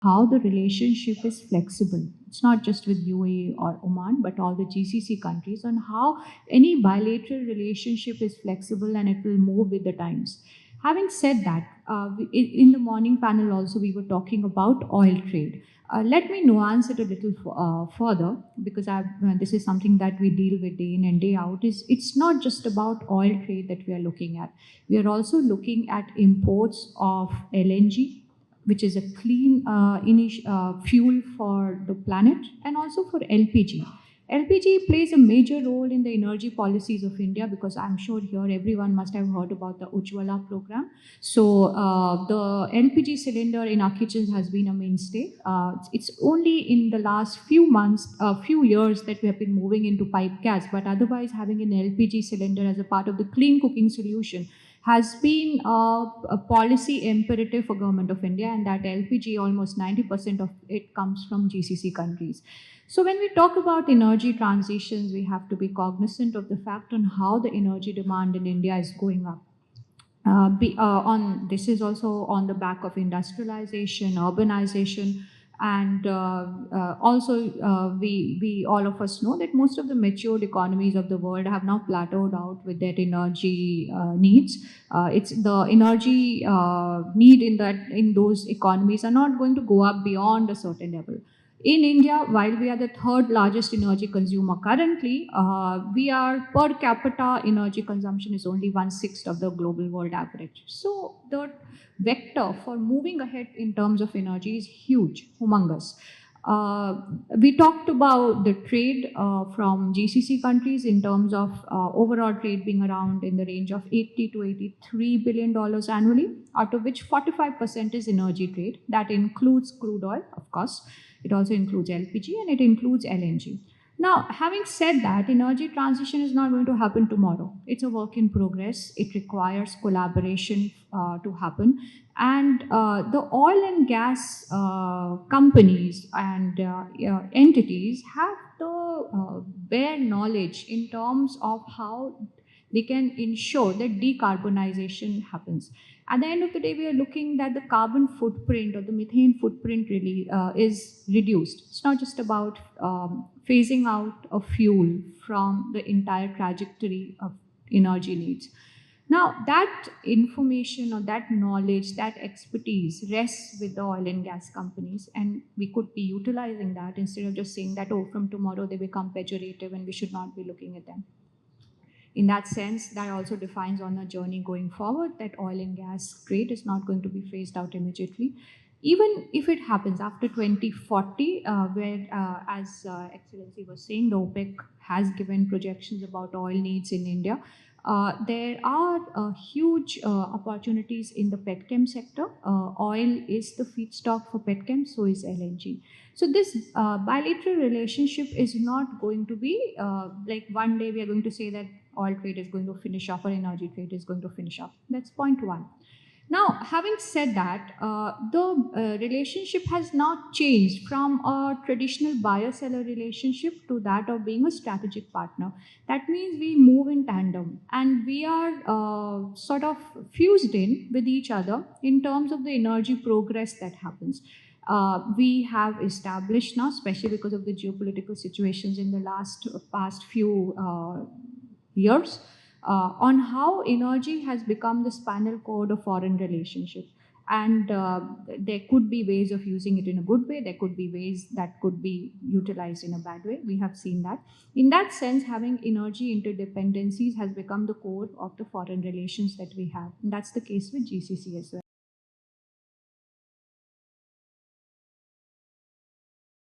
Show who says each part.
Speaker 1: how the relationship is flexible. It's not just with UAE or Oman, but all the GCC countries, on how any bilateral relationship is flexible and it will move with the times. Having said that, in the morning panel also we were talking about oil trade. Let me nuance it a little further, because this is something that we deal with day in and day out. It's not just about oil trade that we are looking at. We are also looking at imports of LNG, which is a clean fuel for the planet, and also for LPG. LPG plays a major role in the energy policies of India, because I'm sure here everyone must have heard about the 𝗃𝗏𝗃𝗃 program. So the LPG cylinder in our kitchens has been a mainstay. It's only in the last few months, few years, that we have been moving into pipe gas, but otherwise having an LPG cylinder as a part of the clean cooking solution has been a policy imperative for Government of India, and that LPG, almost 90% of it comes from GCC countries. So when we talk about energy transitions, we have to be cognizant of the fact on how the energy demand in India is going up. This is also on the back of industrialization, urbanization, and also we all of us know that most of the matured economies of the world have now plateaued out with their energy needs. It's the energy need in those economies are not going to go up beyond a certain level. In India, while we are the third largest energy consumer currently, we are per capita energy consumption is only 1/6 of the global world average. So the vector for moving ahead in terms of energy is huge, humongous. We talked about the trade from GCC countries in terms of overall trade being around in the range of $80 to $83 billion annually, out of which 45% is energy trade. That includes crude oil, of course. It also includes LPG and it includes LNG. Now, having said that, energy transition is not going to happen tomorrow. It's a work in progress. It requires collaboration to happen. And the oil and gas companies and entities have the bare knowledge in terms of how they can ensure that decarbonization happens. At the end of the day, we are looking that the carbon footprint or the methane footprint really is reduced. It's not just about phasing out a fuel from the entire trajectory of energy needs. Now, that information or that knowledge, that expertise rests with the oil and gas companies, and we could be utilizing that instead of just saying that, oh, from tomorrow they become pejorative and we should not be looking at them. In that sense, that also defines on a journey going forward that oil and gas trade is not going to be phased out immediately. Even if it happens after 2040, where, as Excellency was saying, the OPEC has given projections about oil needs in India. There are huge opportunities in the petchem sector. Oil is the feedstock for petchem, so is LNG. So this bilateral relationship is not going to be like one day we are going to say that oil trade is going to finish off or energy trade is going to finish off. That's point one. Now, having said that, the relationship has not changed from a traditional buyer-seller relationship to that of being a strategic partner. That means we move in tandem and we are sort of fused in with each other in terms of the energy progress that happens. We have established now, especially because of the geopolitical situations in the past few years, on how energy has become the spinal cord of foreign relationship. And there could be ways of using it in a good way. There could be ways that could be utilized in a bad way. We have seen that. In that sense, having energy interdependencies has become the core of the foreign relations that we have. And that's the case with GCC as well.